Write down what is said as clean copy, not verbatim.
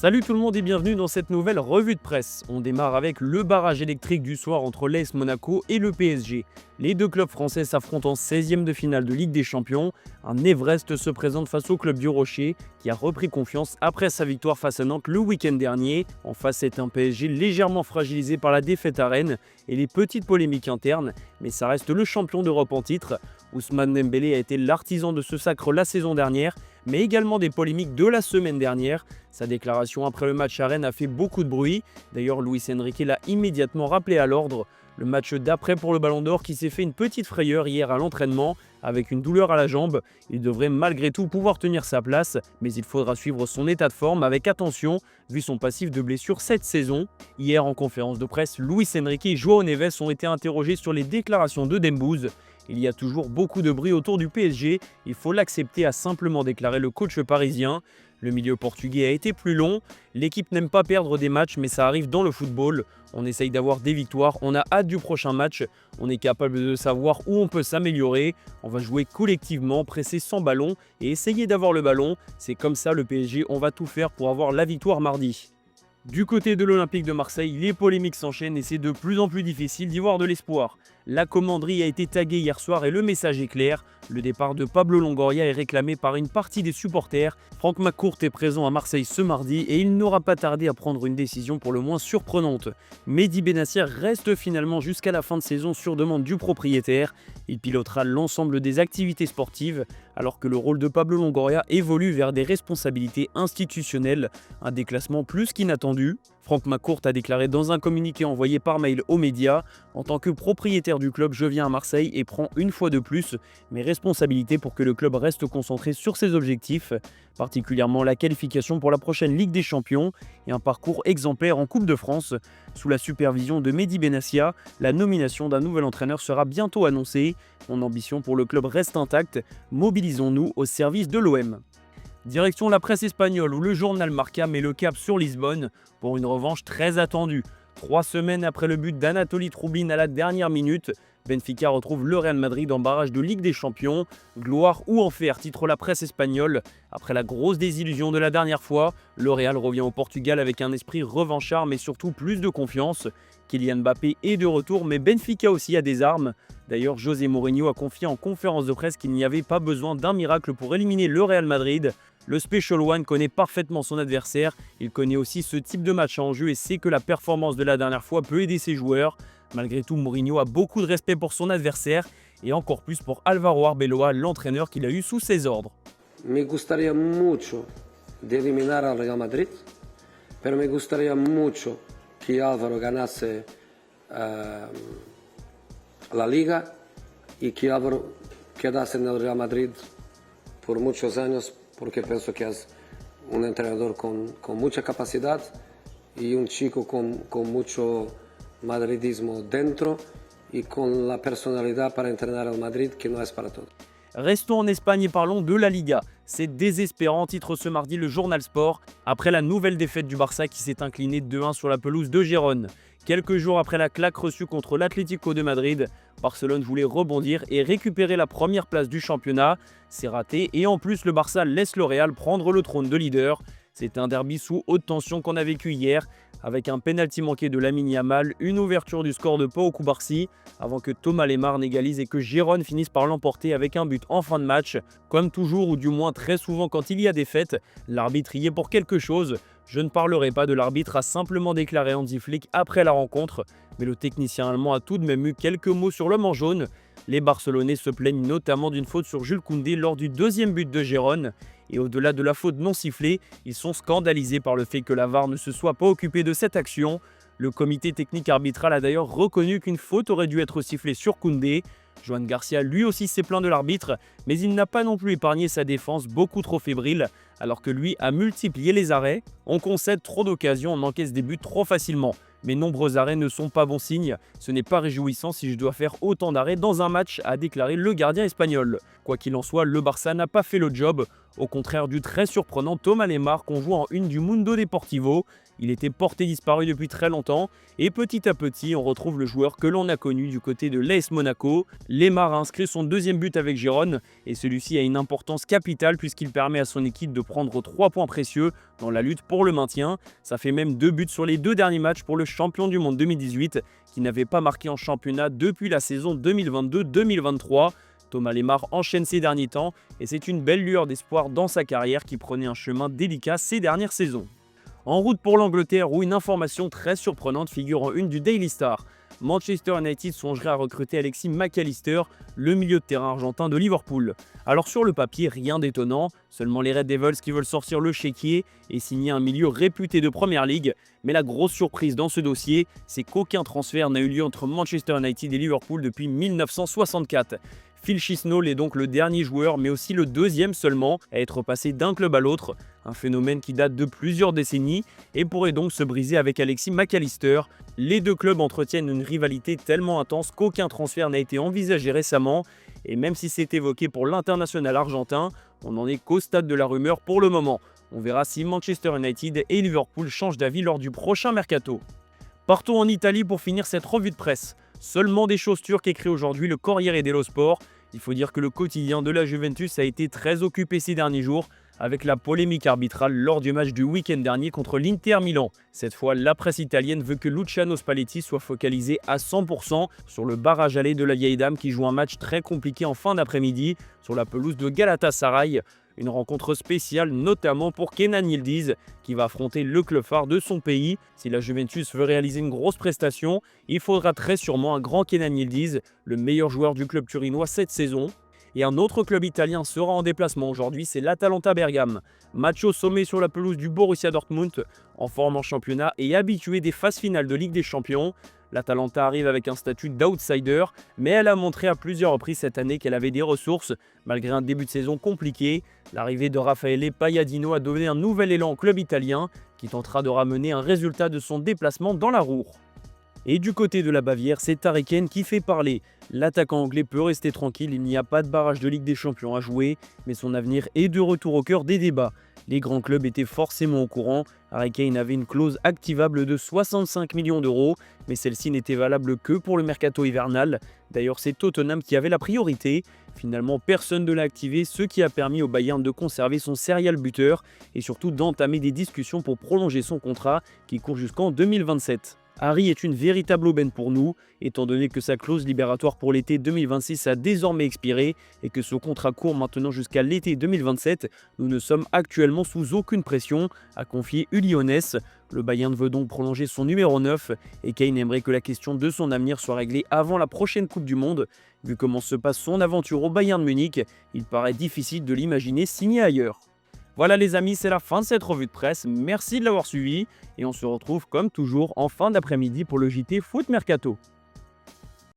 Salut tout le monde et bienvenue dans cette nouvelle revue de presse. On démarre avec le barrage électrique du soir entre l'AS Monaco et le PSG. Les deux clubs français s'affrontent en 16e de finale de Ligue des Champions. Un Everest se présente face au club du Rocher qui a repris confiance après sa victoire face à Nantes le week-end dernier. En face, c'est un PSG légèrement fragilisé par la défaite à Rennes et les petites polémiques internes, mais ça reste le champion d'Europe en titre. Ousmane Dembélé a été l'artisan de ce sacre la saison dernière, mais également des polémiques de la semaine dernière. Sa déclaration après le match à Rennes a fait beaucoup de bruit. D'ailleurs, Luis Enrique l'a immédiatement rappelé à l'ordre. Le match d'après pour le Ballon d'Or qui s'est fait une petite frayeur hier à l'entraînement avec une douleur à la jambe. Il devrait malgré tout pouvoir tenir sa place, mais il faudra suivre son état de forme avec attention vu son passif de blessure cette saison. Hier en conférence de presse, Luis Enrique et João Neves ont été interrogés sur les déclarations de Dembouz. Il y a toujours beaucoup de bruit autour du PSG, il faut l'accepter, a simplement déclaré le coach parisien. Le milieu portugais a été plus long, l'équipe n'aime pas perdre des matchs mais ça arrive dans le football. On essaye d'avoir des victoires, on a hâte du prochain match, on est capable de savoir où on peut s'améliorer. On va jouer collectivement, presser sans ballon et essayer d'avoir le ballon. C'est comme ça le PSG, on va tout faire pour avoir la victoire mardi. Du côté de l'Olympique de Marseille, les polémiques s'enchaînent et c'est de plus en plus difficile d'y voir de l'espoir. La commanderie a été taguée hier soir et le message est clair. Le départ de Pablo Longoria est réclamé par une partie des supporters. Franck McCourt est présent à Marseille ce mardi et il n'aura pas tardé à prendre une décision pour le moins surprenante. Mehdi Benacer reste finalement jusqu'à la fin de saison sur demande du propriétaire. Il pilotera l'ensemble des activités sportives alors que le rôle de Pablo Longoria évolue vers des responsabilités institutionnelles, un déclassement plus qu'inattendu. Franck McCourt a déclaré dans un communiqué envoyé par mail aux médias « En tant que propriétaire du club, je viens à Marseille et prends une fois de plus mes responsabilités pour que le club reste concentré sur ses objectifs, particulièrement la qualification pour la prochaine Ligue des Champions et un parcours exemplaire en Coupe de France. Sous la supervision de Mehdi Benacer, la nomination d'un nouvel entraîneur sera bientôt annoncée. Mon ambition pour le club reste intacte, mobilisons-nous au service de l'OM ». Direction la presse espagnole où le journal Marca met le cap sur Lisbonne pour une revanche très attendue. 3 semaines après le but d'Anatoly Troubin à la dernière minute, Benfica retrouve le Real Madrid en barrage de Ligue des Champions. Gloire ou enfer, titre la presse espagnole. Après la grosse désillusion de la dernière fois, le Real revient au Portugal avec un esprit revanchard mais surtout plus de confiance. Kylian Mbappé est de retour mais Benfica aussi a des armes. D'ailleurs, José Mourinho a confié en conférence de presse qu'il n'y avait pas besoin d'un miracle pour éliminer le Real Madrid. Le Special One connaît parfaitement son adversaire, il connaît aussi ce type de match en jeu et sait que la performance de la dernière fois peut aider ses joueurs. Malgré tout, Mourinho a beaucoup de respect pour son adversaire et encore plus pour Álvaro Arbeloa, l'entraîneur qu'il a eu sous ses ordres. Me gustaría mucho de eliminar al Real Madrid, pero me gustaría mucho que Álvaro ganase la Liga y que Álvaro quedase en el Real Madrid por muchos años, porque pienso que es un entrenador con mucha capacidad y un chico con mucho madridismo dentro y con la personalidad para entrenar al Madrid, que no es para todo. Restons en Espagne et parlons de la Liga. C'est désespérant, titre ce mardi le Journal Sport, après la nouvelle défaite du Barça qui s'est incliné 2-1 sur la pelouse de Gérone. Quelques jours après la claque reçue contre l'Atlético de Madrid, Barcelone voulait rebondir et récupérer la première place du championnat. C'est raté et en plus le Barça laisse le Real prendre le trône de leader. C'est un derby sous haute tension qu'on a vécu hier, avec un pénalty manqué de Lamine Yamal, une ouverture du score de Pau Cubarsí, avant que Thomas Lemar n'égalise et que Gérone finisse par l'emporter avec un but en fin de match. Comme toujours, ou du moins très souvent quand il y a défaite, l'arbitre y est pour quelque chose. Je ne parlerai pas de l'arbitre, a simplement déclaré Hansi Flick après la rencontre, mais le technicien allemand a tout de même eu quelques mots sur l'homme en jaune. Les Barcelonais se plaignent notamment d'une faute sur Jules Koundé lors du deuxième but de Gérone. Et au-delà de la faute non sifflée, ils sont scandalisés par le fait que la VAR ne se soit pas occupée de cette action. Le comité technique arbitral a d'ailleurs reconnu qu'une faute aurait dû être sifflée sur Koundé. Joan Garcia lui aussi s'est plaint de l'arbitre, mais il n'a pas non plus épargné sa défense beaucoup trop fébrile, alors que lui a multiplié les arrêts. On concède trop d'occasions, on encaisse des buts trop facilement. Mais nombreux arrêts ne sont pas bon signe. Ce n'est pas réjouissant si je dois faire autant d'arrêts dans un match, a déclaré le gardien espagnol. Quoi qu'il en soit, le Barça n'a pas fait le job. au contraire du très surprenant Thomas Lemar qu'on voit en une du Mundo Deportivo. Il était porté disparu depuis très longtemps et petit à petit on retrouve le joueur que l'on a connu du côté de l'AS Monaco. Lemar a inscrit son deuxième but avec Gérone et celui-ci a une importance capitale puisqu'il permet à son équipe de prendre 3 points précieux dans la lutte pour le maintien. Ça fait même 2 buts sur les 2 derniers matchs pour le champion du monde 2018 qui n'avait pas marqué en championnat depuis la saison 2022-2023. Thomas Lemar enchaîne ces derniers temps et c'est une belle lueur d'espoir dans sa carrière qui prenait un chemin délicat ces dernières saisons. En route pour l'Angleterre où une information très surprenante figure en une du Daily Star. Manchester United songerait à recruter Alexis Mac Allister, le milieu de terrain argentin de Liverpool. Alors sur le papier, rien d'étonnant, seulement les Red Devils qui veulent sortir le chéquier et signer un milieu réputé de Premier League. Mais la grosse surprise dans ce dossier, c'est qu'aucun transfert n'a eu lieu entre Manchester United et Liverpool depuis 1964. Phil Chisnall est donc le dernier joueur, mais aussi le deuxième seulement, à être passé d'un club à l'autre. Un phénomène qui date de plusieurs décennies et pourrait donc se briser avec Alexis Mac Allister. Les deux clubs entretiennent une rivalité tellement intense qu'aucun transfert n'a été envisagé récemment. Et même si c'est évoqué pour l'international argentin, on n'en est qu'au stade de la rumeur pour le moment. On verra si Manchester United et Liverpool changent d'avis lors du prochain mercato. Partons en Italie pour finir cette revue de presse. Seulement des choses turques écrit aujourd'hui le Corriere dello Sport. Il faut dire que le quotidien de la Juventus a été très occupé ces derniers jours avec la polémique arbitrale lors du match du week-end dernier contre l'Inter Milan. Cette fois, la presse italienne veut que Luciano Spalletti soit focalisé à 100% sur le barrage aller de la vieille dame qui joue un match très compliqué en fin d'après-midi sur la pelouse de Galatasaray. Une rencontre spéciale notamment pour Kenan Yildiz qui va affronter le club phare de son pays. Si la Juventus veut réaliser une grosse prestation, il faudra très sûrement un grand Kenan Yildiz, le meilleur joueur du club turinois cette saison. Et un autre club italien sera en déplacement aujourd'hui, c'est l'Atalanta Bergame. Match au sommet sur la pelouse du Borussia Dortmund, en forme en championnat et habitué des phases finales de Ligue des Champions. L'Atalanta arrive avec un statut d'outsider, mais elle a montré à plusieurs reprises cette année qu'elle avait des ressources, malgré un début de saison compliqué. L'arrivée de Raffaele Pagliadino a donné un nouvel élan au club italien, qui tentera de ramener un résultat de son déplacement dans la Ruhr. Et du côté de la Bavière, c'est Harry Kane qui fait parler. L'attaquant anglais peut rester tranquille, il n'y a pas de barrage de Ligue des Champions à jouer, mais son avenir est de retour au cœur des débats. Les grands clubs étaient forcément au courant. Harry Kane avait une clause activable de 65 millions d'euros, mais celle-ci n'était valable que pour le mercato hivernal. D'ailleurs, c'est Tottenham qui avait la priorité. Finalement, personne ne l'a activé, ce qui a permis au Bayern de conserver son serial buteur et surtout d'entamer des discussions pour prolonger son contrat qui court jusqu'en 2027. Harry est une véritable aubaine pour nous, étant donné que sa clause libératoire pour l'été 2026 a désormais expiré et que son contrat court maintenant jusqu'à l'été 2027. Nous ne sommes actuellement sous aucune pression, a confié Uli Hoeneß. Le Bayern veut donc prolonger son numéro 9 et Kane aimerait que la question de son avenir soit réglée avant la prochaine Coupe du Monde. Vu comment se passe son aventure au Bayern de Munich, il paraît difficile de l'imaginer signer ailleurs. Voilà les amis, c'est la fin de cette revue de presse. Merci de l'avoir suivi et on se retrouve comme toujours en fin d'après-midi pour le JT Foot Mercato.